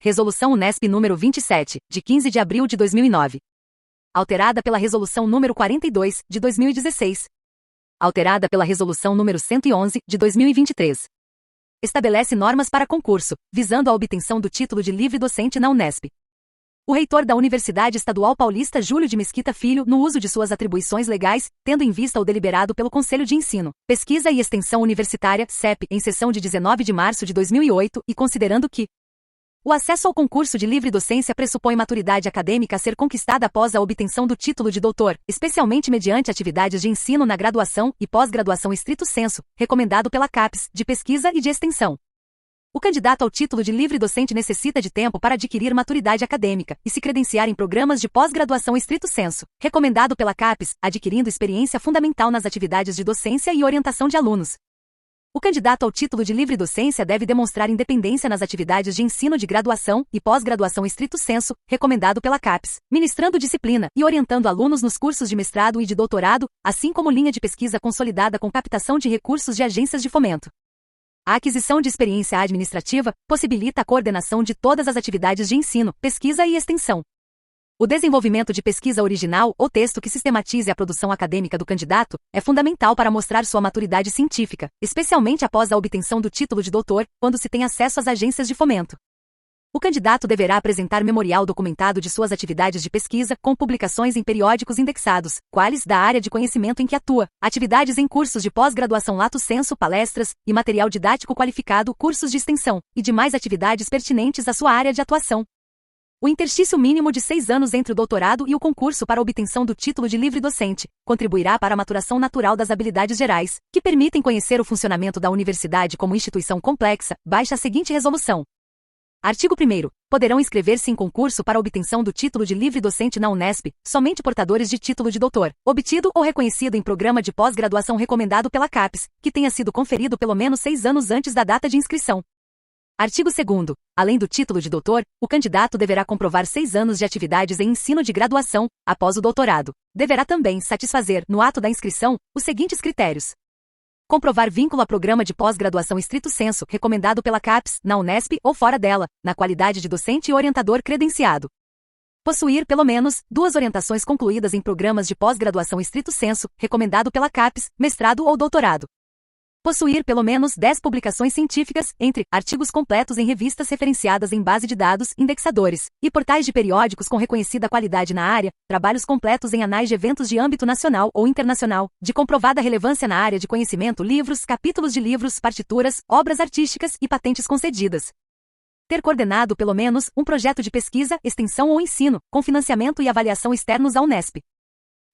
Resolução Unesp número 27, de 15 de abril de 2009. Alterada pela Resolução número 42, de 2016. Alterada pela Resolução número 111, de 2023. Estabelece normas para concurso, visando a obtenção do título de livre docente na Unesp. O reitor da Universidade Estadual Paulista Júlio de Mesquita Filho, no uso de suas atribuições legais, tendo em vista o deliberado pelo Conselho de Ensino, Pesquisa e Extensão Universitária, CEP, em sessão de 19 de março de 2008, e considerando que o acesso ao concurso de livre docência pressupõe maturidade acadêmica a ser conquistada após a obtenção do título de doutor, especialmente mediante atividades de ensino na graduação e pós-graduação estrito sensu, recomendado pela CAPES, de pesquisa e de extensão. O candidato ao título de livre docente necessita de tempo para adquirir maturidade acadêmica e se credenciar em programas de pós-graduação estrito sensu, recomendado pela CAPES, adquirindo experiência fundamental nas atividades de docência e orientação de alunos. O candidato ao título de livre docência deve demonstrar independência nas atividades de ensino de graduação e pós-graduação estrito sensu, recomendado pela CAPES, ministrando disciplina e orientando alunos nos cursos de mestrado e de doutorado, assim como linha de pesquisa consolidada com captação de recursos de agências de fomento. A aquisição de experiência administrativa possibilita a coordenação de todas as atividades de ensino, pesquisa e extensão. O desenvolvimento de pesquisa original ou texto que sistematize a produção acadêmica do candidato é fundamental para mostrar sua maturidade científica, especialmente após a obtenção do título de doutor, quando se tem acesso às agências de fomento. O candidato deverá apresentar memorial documentado de suas atividades de pesquisa, com publicações em periódicos indexados, quais da área de conhecimento em que atua, atividades em cursos de pós-graduação lato sensu, palestras e material didático qualificado, cursos de extensão, e demais atividades pertinentes à sua área de atuação. O interstício mínimo de 6 anos entre o doutorado e o concurso para a obtenção do título de livre docente contribuirá para a maturação natural das habilidades gerais, que permitem conhecer o funcionamento da universidade como instituição complexa. Baixe a seguinte resolução. Artigo 1º. Poderão inscrever-se em concurso para a obtenção do título de livre docente na Unesp somente portadores de título de doutor, obtido ou reconhecido em programa de pós-graduação recomendado pela CAPES, que tenha sido conferido pelo menos 6 anos antes da data de inscrição. Artigo 2º. Além do título de doutor, o candidato deverá comprovar 6 anos de atividades em ensino de graduação, após o doutorado. Deverá também satisfazer, no ato da inscrição, os seguintes critérios. Comprovar vínculo a programa de pós-graduação estrito sensu, recomendado pela CAPES, na Unesp ou fora dela, na qualidade de docente e orientador credenciado. Possuir, pelo menos, 2 orientações concluídas em programas de pós-graduação estrito sensu, recomendado pela CAPES, mestrado ou doutorado. Possuir pelo menos 10 publicações científicas, entre artigos completos em revistas referenciadas em base de dados, indexadores, e portais de periódicos com reconhecida qualidade na área, trabalhos completos em anais de eventos de âmbito nacional ou internacional, de comprovada relevância na área de conhecimento, livros, capítulos de livros, partituras, obras artísticas e patentes concedidas. Ter coordenado pelo menos um projeto de pesquisa, extensão ou ensino, com financiamento e avaliação externos à Unesp.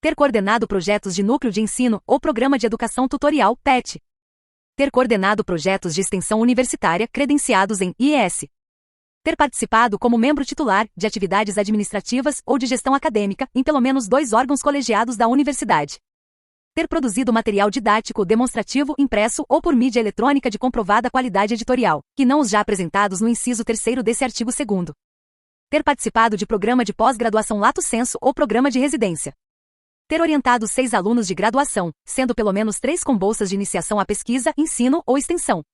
Ter coordenado projetos de núcleo de ensino ou programa de educação tutorial, PET. Ter coordenado projetos de extensão universitária credenciados em IES. Ter participado como membro titular de atividades administrativas ou de gestão acadêmica em pelo menos 2 órgãos colegiados da universidade. Ter produzido material didático demonstrativo impresso ou por mídia eletrônica de comprovada qualidade editorial, que não os já apresentados no inciso 3º desse artigo 2º. Ter participado de programa de pós-graduação lato sensu ou programa de residência. Ter orientado 6 alunos de graduação, sendo pelo menos 3 com bolsas de iniciação à pesquisa, ensino ou extensão.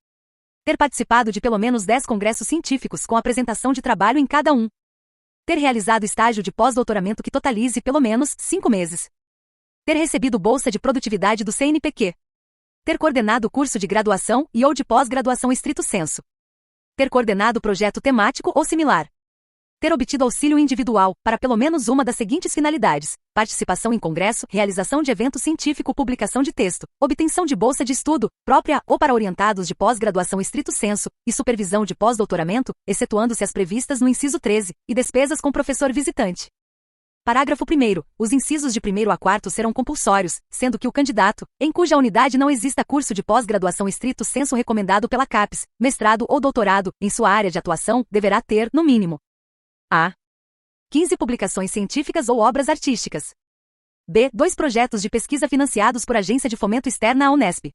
Ter participado de pelo menos 10 congressos científicos com apresentação de trabalho em cada um. Ter realizado estágio de pós-doutoramento que totalize pelo menos 5 meses. Ter recebido bolsa de produtividade do CNPq. Ter coordenado curso de graduação e ou de pós-graduação estrito sensu. Ter coordenado projeto temático ou similar. Ter obtido auxílio individual, para pelo menos uma das seguintes finalidades: participação em congresso, realização de evento científico, publicação de texto, obtenção de bolsa de estudo, própria ou para orientados de pós-graduação estrito sensu, e supervisão de pós-doutoramento, excetuando-se as previstas no inciso 13, e despesas com professor visitante. Parágrafo 1º. Os incisos de 1º a 4º serão compulsórios, sendo que o candidato, em cuja unidade não exista curso de pós-graduação estrito sensu recomendado pela CAPES, mestrado ou doutorado, em sua área de atuação, deverá ter, no mínimo, a. 15 publicações científicas ou obras artísticas. B. 2 projetos de pesquisa financiados por agência de fomento externa à Unesp.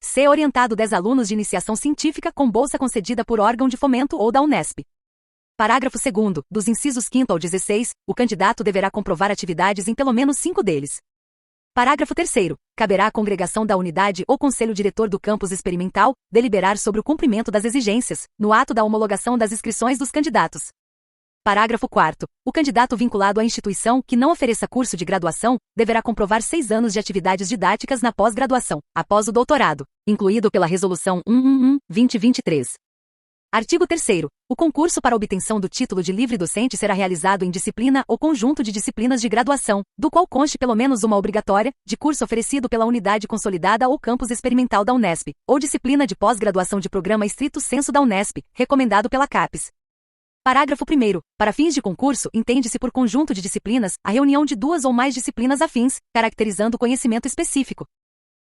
C. Orientado 10 alunos de iniciação científica com bolsa concedida por órgão de fomento ou da Unesp. Parágrafo 2º. Dos incisos 5º ao 16, o candidato deverá comprovar atividades em pelo menos 5 deles. Parágrafo 3º. Caberá à congregação da unidade ou conselho diretor do campus experimental deliberar sobre o cumprimento das exigências, no ato da homologação das inscrições dos candidatos. Parágrafo 4º. O candidato vinculado à instituição que não ofereça curso de graduação deverá comprovar 6 anos de atividades didáticas na pós-graduação, após o doutorado, incluído pela Resolução 111/2023. Artigo 3º. O concurso para obtenção do título de livre docente será realizado em disciplina ou conjunto de disciplinas de graduação, do qual conste pelo menos uma obrigatória, de curso oferecido pela unidade consolidada ou campus experimental da Unesp, ou disciplina de pós-graduação de programa estrito sensu da Unesp, recomendado pela CAPES. Parágrafo 1º. Para fins de concurso, entende-se por conjunto de disciplinas a reunião de 2 ou mais disciplinas afins, caracterizando conhecimento específico.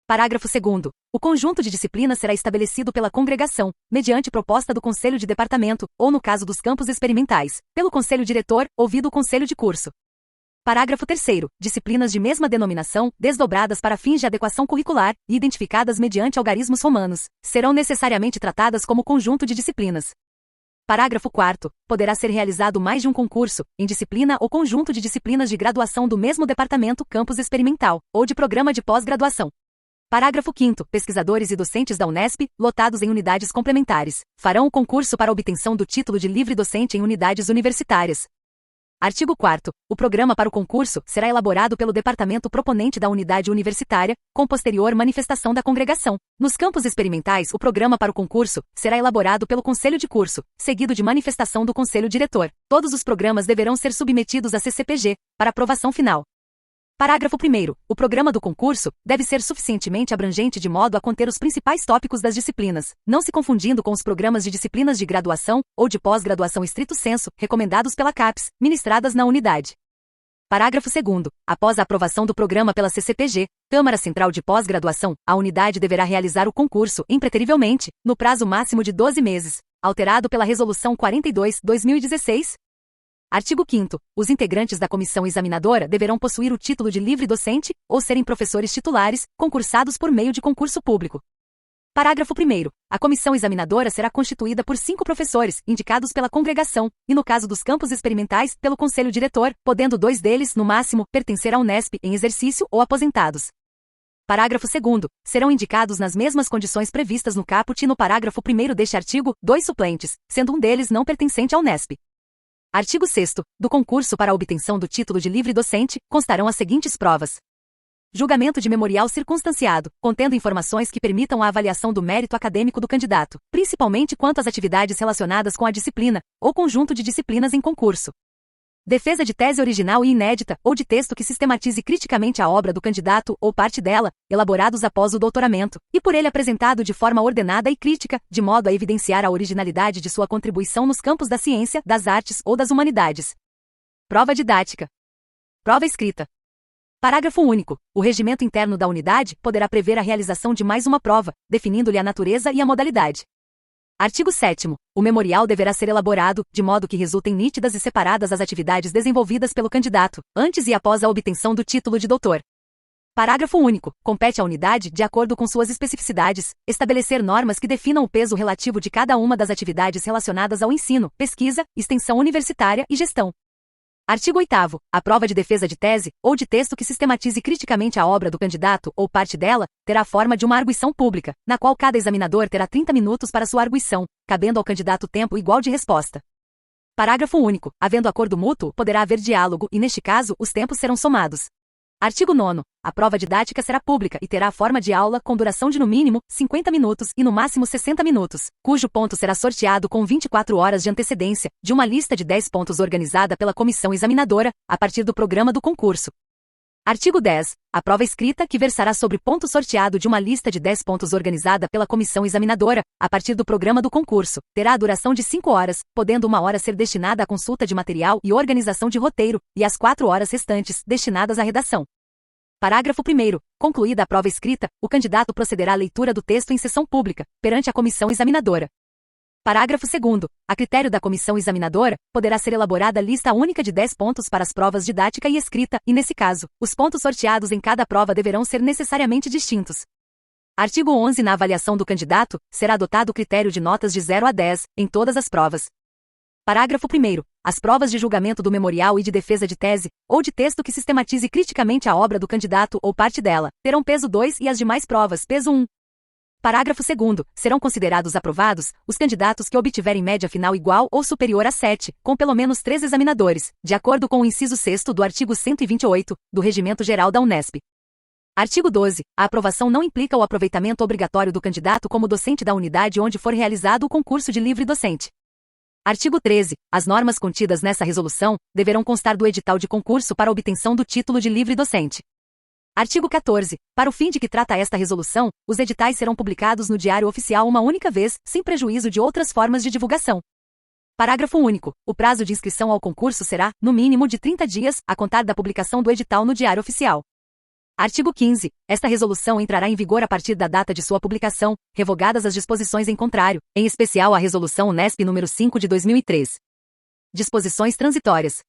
Parágrafo 2º. O conjunto de disciplinas será estabelecido pela congregação, mediante proposta do Conselho de Departamento, ou no caso dos campos experimentais, pelo Conselho Diretor, ouvido o Conselho de Curso. Parágrafo 3º. Disciplinas de mesma denominação, desdobradas para fins de adequação curricular, e identificadas mediante algarismos romanos, serão necessariamente tratadas como conjunto de disciplinas. Parágrafo 4º. Poderá ser realizado mais de um concurso, em disciplina ou conjunto de disciplinas de graduação do mesmo departamento campus experimental, ou de programa de pós-graduação. Parágrafo 5º. Pesquisadores e docentes da Unesp, lotados em unidades complementares, farão o concurso para obtenção do título de livre docente em unidades universitárias. Artigo 4º. O programa para o concurso será elaborado pelo departamento proponente da unidade universitária, com posterior manifestação da congregação. Nos campos experimentais, o programa para o concurso será elaborado pelo Conselho de Curso, seguido de manifestação do Conselho Diretor. Todos os programas deverão ser submetidos à CCPG, para aprovação final. Parágrafo 1º. O programa do concurso deve ser suficientemente abrangente de modo a conter os principais tópicos das disciplinas, não se confundindo com os programas de disciplinas de graduação ou de pós-graduação estrito sensu, recomendados pela CAPES, ministradas na unidade. Parágrafo 2º. Após a aprovação do programa pela CCPG, Câmara Central de Pós-Graduação, a unidade deverá realizar o concurso, impreterivelmente, no prazo máximo de 12 meses, alterado pela Resolução 42/2016. Artigo 5º. Os integrantes da comissão examinadora deverão possuir o título de livre docente, ou serem professores titulares, concursados por meio de concurso público. Parágrafo 1º. A comissão examinadora será constituída por 5 professores, indicados pela congregação, e no caso dos campos experimentais, pelo Conselho Diretor, podendo 2 deles, no máximo, pertencer à Unesp em exercício ou aposentados. Parágrafo 2º. Serão indicados nas mesmas condições previstas no caput e no parágrafo 1º deste artigo, 2 suplentes, sendo um deles não pertencente à Unesp. Artigo 6º. Do concurso para a obtenção do título de livre docente, constarão as seguintes provas. Julgamento de memorial circunstanciado, contendo informações que permitam a avaliação do mérito acadêmico do candidato, principalmente quanto às atividades relacionadas com a disciplina, ou conjunto de disciplinas em concurso. Defesa de tese original e inédita, ou de texto que sistematize criticamente a obra do candidato ou parte dela, elaborados após o doutoramento, e por ele apresentado de forma ordenada e crítica, de modo a evidenciar a originalidade de sua contribuição nos campos da ciência, das artes ou das humanidades. Prova didática. Prova escrita. Parágrafo único. O regimento interno da unidade poderá prever a realização de mais uma prova, definindo-lhe a natureza e a modalidade. Artigo 7º. O memorial deverá ser elaborado, de modo que resultem nítidas e separadas as atividades desenvolvidas pelo candidato, antes e após a obtenção do título de doutor. Parágrafo único. Compete à unidade, de acordo com suas especificidades, estabelecer normas que definam o peso relativo de cada uma das atividades relacionadas ao ensino, pesquisa, extensão universitária e gestão. Artigo 8º. A prova de defesa de tese, ou de texto que sistematize criticamente a obra do candidato ou parte dela, terá a forma de uma arguição pública, na qual cada examinador terá 30 minutos para sua arguição, cabendo ao candidato tempo igual de resposta. Parágrafo único. Havendo acordo mútuo, poderá haver diálogo e, neste caso, os tempos serão somados. Artigo 9º. A prova didática será pública e terá a forma de aula com duração de no mínimo 50 minutos e no máximo 60 minutos, cujo ponto será sorteado com 24 horas de antecedência, de uma lista de 10 pontos organizada pela comissão examinadora, a partir do programa do concurso. Artigo 10. A prova escrita, que versará sobre ponto sorteado de uma lista de 10 pontos organizada pela comissão examinadora, a partir do programa do concurso, terá a duração de 5 horas, podendo 1 hora ser destinada à consulta de material e organização de roteiro, e as 4 horas restantes, destinadas à redação. Parágrafo 1º. Concluída a prova escrita, o candidato procederá à leitura do texto em sessão pública, perante a comissão examinadora. Parágrafo 2º. A critério da comissão examinadora, poderá ser elaborada lista única de 10 pontos para as provas didática e escrita, e nesse caso, os pontos sorteados em cada prova deverão ser necessariamente distintos. Artigo 11. Na avaliação do candidato, será adotado o critério de notas de 0 a 10, em todas as provas. Parágrafo 1º. As provas de julgamento do memorial e de defesa de tese, ou de texto que sistematize criticamente a obra do candidato ou parte dela, terão peso 2 e as demais provas, peso 1. Parágrafo 2º. Serão considerados aprovados os candidatos que obtiverem média final igual ou superior a 7, com pelo menos 3 examinadores, de acordo com o inciso 6º do artigo 128, do Regimento Geral da Unesp. Artigo 12. A aprovação não implica o aproveitamento obrigatório do candidato como docente da unidade onde for realizado o concurso de livre docente. Artigo 13. As normas contidas nessa resolução deverão constar do edital de concurso para obtenção do título de livre docente. Artigo 14. Para o fim de que trata esta resolução, os editais serão publicados no Diário Oficial uma única vez, sem prejuízo de outras formas de divulgação. Parágrafo único. O prazo de inscrição ao concurso será, no mínimo, de 30 dias, a contar da publicação do edital no Diário Oficial. Artigo 15. Esta resolução entrará em vigor a partir da data de sua publicação, revogadas as disposições em contrário, em especial a Resolução Unesp nº 5 de 2003. Disposições transitórias.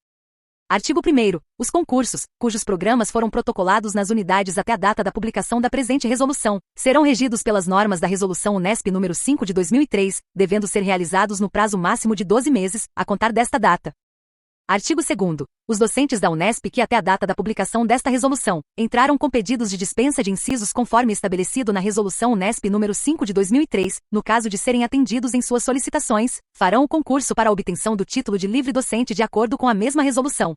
Artigo 1º. Os concursos, cujos programas foram protocolados nas unidades até a data da publicação da presente resolução, serão regidos pelas normas da Resolução Unesp nº 5 de 2003, devendo ser realizados no prazo máximo de 12 meses, a contar desta data. Artigo 2º. Os docentes da Unesp que até a data da publicação desta resolução entraram com pedidos de dispensa de incisos conforme estabelecido na Resolução Unesp nº 5 de 2003, no caso de serem atendidos em suas solicitações, farão o concurso para a obtenção do título de livre docente de acordo com a mesma resolução.